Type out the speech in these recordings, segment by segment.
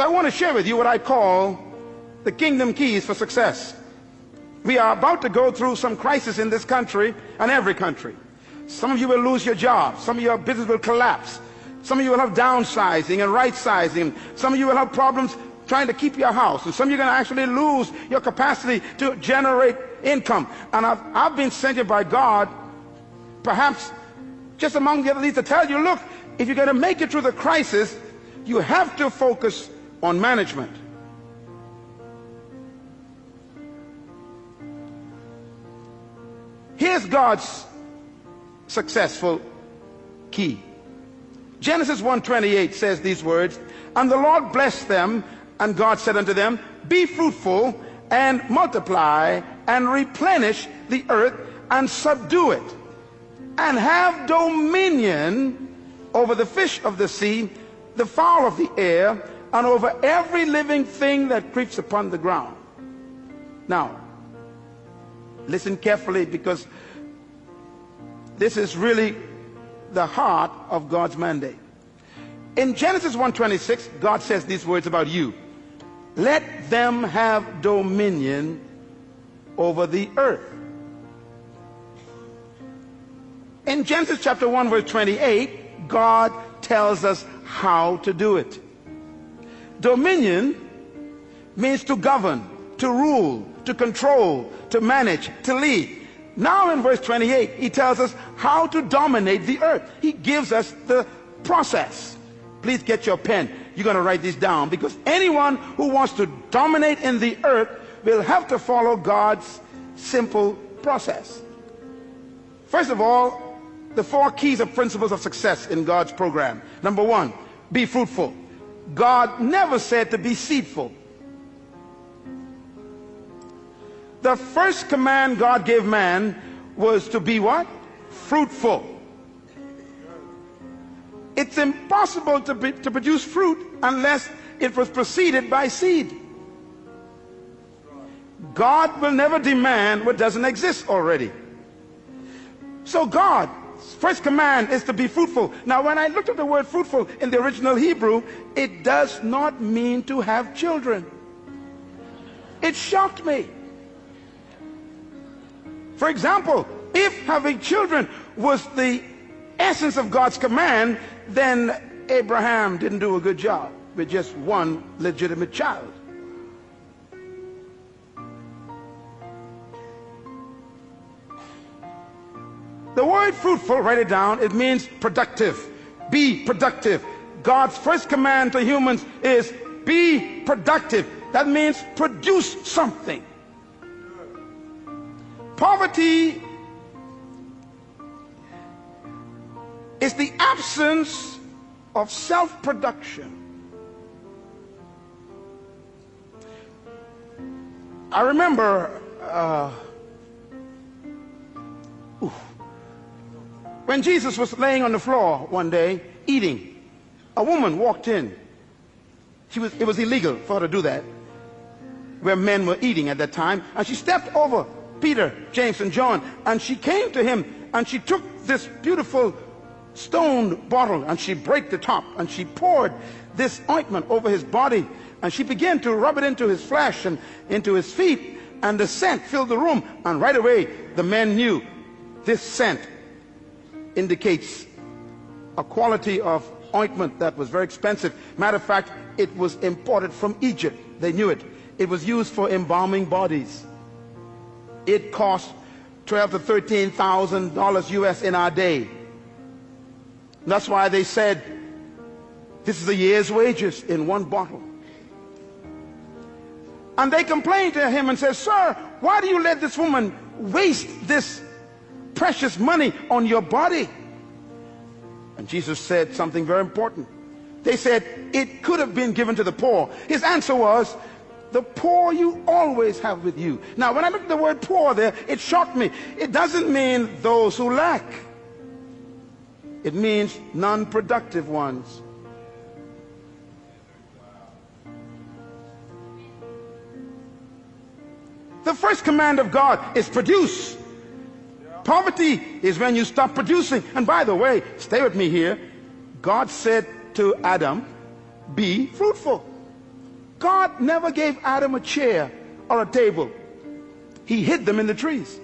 So I want to share with you what I call the kingdom keys for success. We are about to go through some crisis in this country and every country. Some of you will lose your job. Some of your business will collapse. Some of you will have downsizing and right-sizing. Some of you will have problems trying to keep your house. And some of you are going to actually lose your capacity to generate income. And I've been sent here by God, perhaps just among the other leaders, to tell you, look, if you're going to make it through the crisis, you have to focus on management. Here's God's successful key. Genesis 1:28 says these words, and the Lord blessed them, and God said unto them, be fruitful and multiply and replenish the earth and subdue it, and have dominion over the fish of the sea, the fowl of the air, and over every living thing that creeps upon the ground. Now, listen carefully, because this is really the heart of God's mandate. In Genesis 1:26, God says these words about you. Let them have dominion over the earth. In Genesis chapter 1 verse 28, God tells us how to do it. Dominion means to govern, to rule, to control, to manage, to lead. Now in verse 28, he tells us how to dominate the earth. He gives us the process. Please get your pen. You're going to write this down, because anyone who wants to dominate in the earth will have to follow God's simple process. First of all, the 4 keys or principles of success in God's program. Number 1, be fruitful. God never said to be seedful. The first command God gave man was to be what? Fruitful. It's impossible to produce fruit unless it was preceded by seed. God will never demand what doesn't exist already. So God's first command is to be fruitful. Now, when I looked at the word fruitful in the original Hebrew, it does not mean to have children. It shocked me. For example, if having children was the essence of God's command, then Abraham didn't do a good job with just one legitimate child. The word fruitful, write it down, it means productive. Be productive. God's first command to humans is be productive. That means produce something. Poverty is the absence of self-production. I remember when Jesus was laying on the floor one day eating, a woman walked in. It was illegal for her to do that where men were eating at that time, and she stepped over Peter, James, and John, and she came to him, and she took this beautiful stone bottle, and she broke the top, and she poured this ointment over his body, and she began to rub it into his flesh and into his feet, and the scent filled the room. And right away the men knew this scent indicates a quality of ointment that was very expensive. Matter of fact, it was imported from Egypt. They knew it. It was used for embalming bodies. It cost $12,000 to $13,000 US in our day. That's why they said this is a year's wages in one bottle. And they complained to him and said, sir, why do you let this woman waste this precious money on your body? And Jesus said something very important. They said it could have been given to the poor. His answer was, the poor you always have with you. Now, when I looked at the word poor there, it shocked me. It doesn't mean those who lack. It means non-productive ones. The first command of God is produce. Poverty is when you stop producing. And by the way, stay with me here. God said to Adam, be fruitful. God never gave Adam a chair or a table. He hid them in the trees.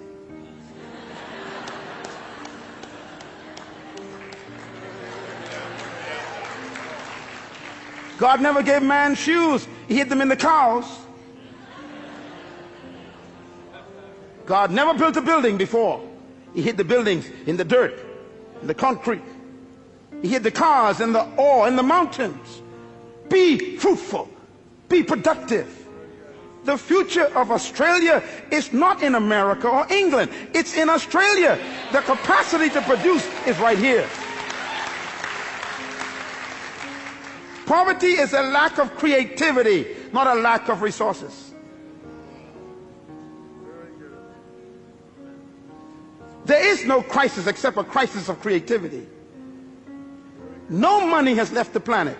God never gave man shoes. He hid them in the cows. God never built a building before. He hid the buildings in the dirt, in the concrete. He hid the cars in the ore, in the mountains. Be fruitful. Be productive. The future of Australia is not in America or England. It's in Australia. The capacity to produce is right here. Poverty is a lack of creativity, not a lack of resources. There is no crisis except a crisis of creativity. No money has left the planet.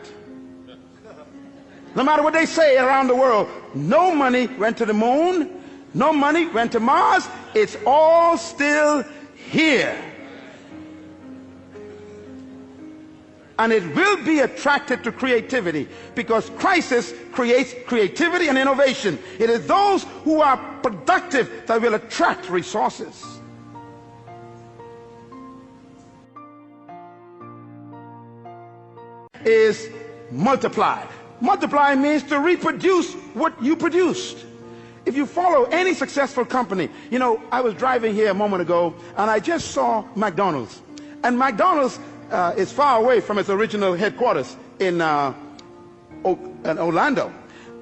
No matter what they say around the world, no money went to the moon, no money went to Mars. It's all still here. And it will be attracted to creativity, because crisis creates creativity and innovation. It is those who are productive that will attract resources. Is multiply. Multiply means to reproduce what you produced. If you follow any successful company, you know, I was driving here a moment ago and I just saw McDonald's. And McDonald's is far away from its original headquarters in Orlando.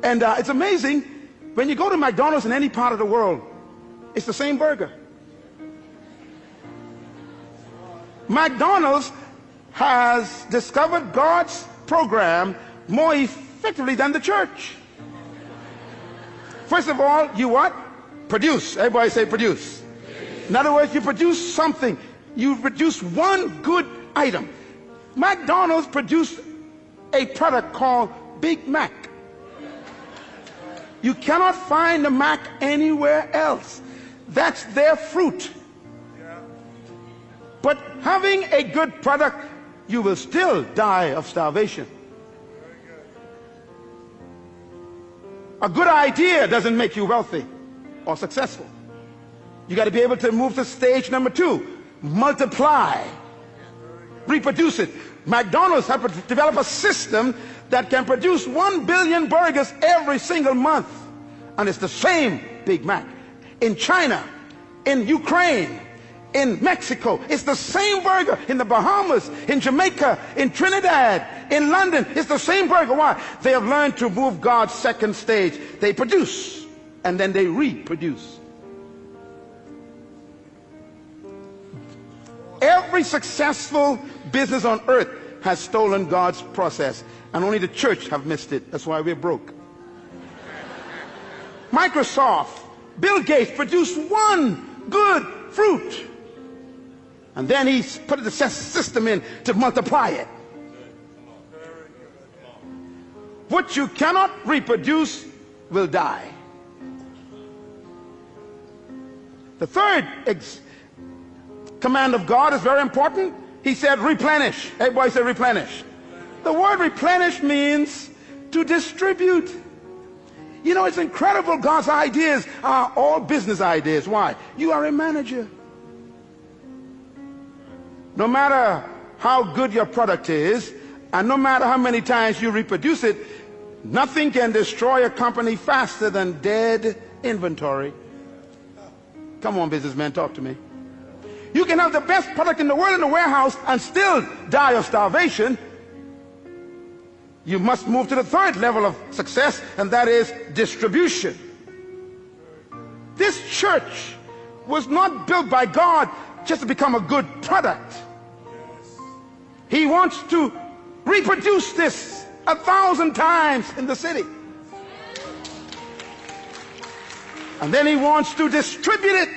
And it's amazing, when you go to McDonald's in any part of the world, it's the same burger. McDonald's has discovered God's program more effectively than the church. First of all, you what? Produce. Everybody say produce. In other words, you produce something. You produce one good item. McDonald's produced a product called Big Mac. You cannot find the Mac anywhere else. That's their fruit. But having a good product, you will still die of starvation. A good idea doesn't make you wealthy or successful. You got to be able to move to stage number 2. Multiply. Reproduce it. McDonald's have to develop a system that can produce 1 billion burgers every single month. And it's the same Big Mac. In China, in Ukraine, in Mexico, it's the same burger. In the Bahamas, in Jamaica, in Trinidad, in London, it's the same burger. Why? They have learned to move God's second stage. They produce and then they reproduce. Every successful business on earth has stolen God's process, and only the church have missed it. That's why we're broke. Microsoft, Bill Gates produced one good fruit, and then he put the system in to multiply it. What you cannot reproduce will die. The third command of God is very important. He said replenish. Everybody say replenish. The word replenish means to distribute. You know, it's incredible. God's ideas are all business ideas. Why? You are a manager. No matter how good your product is, and no matter how many times you reproduce it, nothing can destroy a company faster than dead inventory. Come on, businessmen, talk to me. You can have the best product in the world in the warehouse and still die of starvation. You must move to the third level of success, and that is distribution. This church was not built by God just to become a good product. He wants to reproduce this 1,000 times in the city. And then he wants to distribute it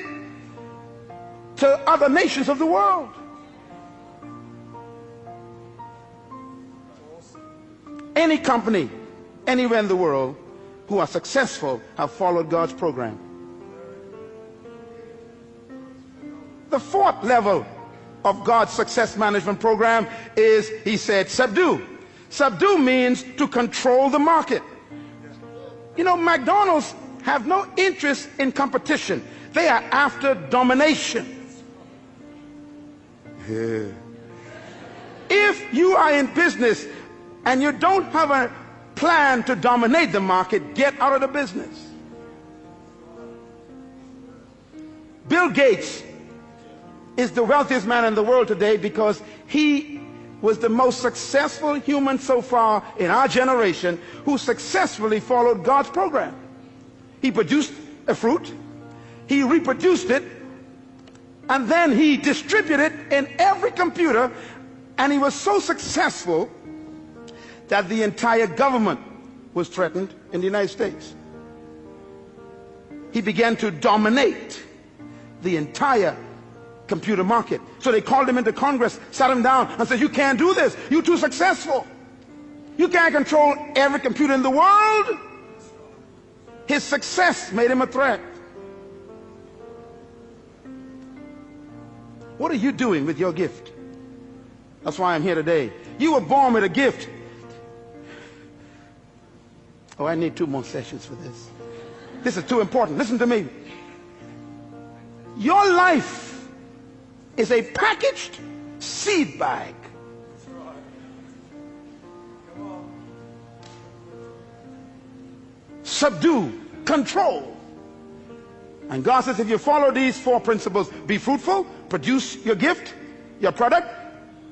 to other nations of the world. Any company, anywhere in the world, who are successful have followed God's program. The fourth level of God's success management program is, he said, subdue. Subdue means to control the market. You know, McDonald's have no interest in competition. They are after domination. If you are in business and you don't have a plan to dominate the market, get out of the business. Bill Gates is the wealthiest man in the world today because he was the most successful human so far in our generation who successfully followed God's program. He produced a fruit, he reproduced it, and then he distributed it in every computer, and he was so successful that the entire government was threatened in the United States. He began to dominate the entire computer market. So they called him into Congress, sat him down, and said, you can't do this. You're too successful. You can't control every computer in the world. His success made him a threat. What are you doing with your gift? That's why I'm here today. You were born with a gift. Oh, I need 2 more sessions for this. This is too important. Listen to me. Your life is a packaged seed bag. Subdue, control. And God says if you follow these 4 principles, be fruitful, produce your gift, your product,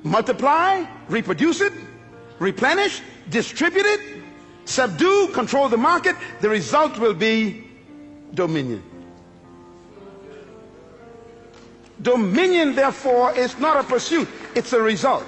multiply, reproduce it, replenish, distribute it, subdue, control the market, the result will be dominion. Dominion, therefore, is not a pursuit, it's a result.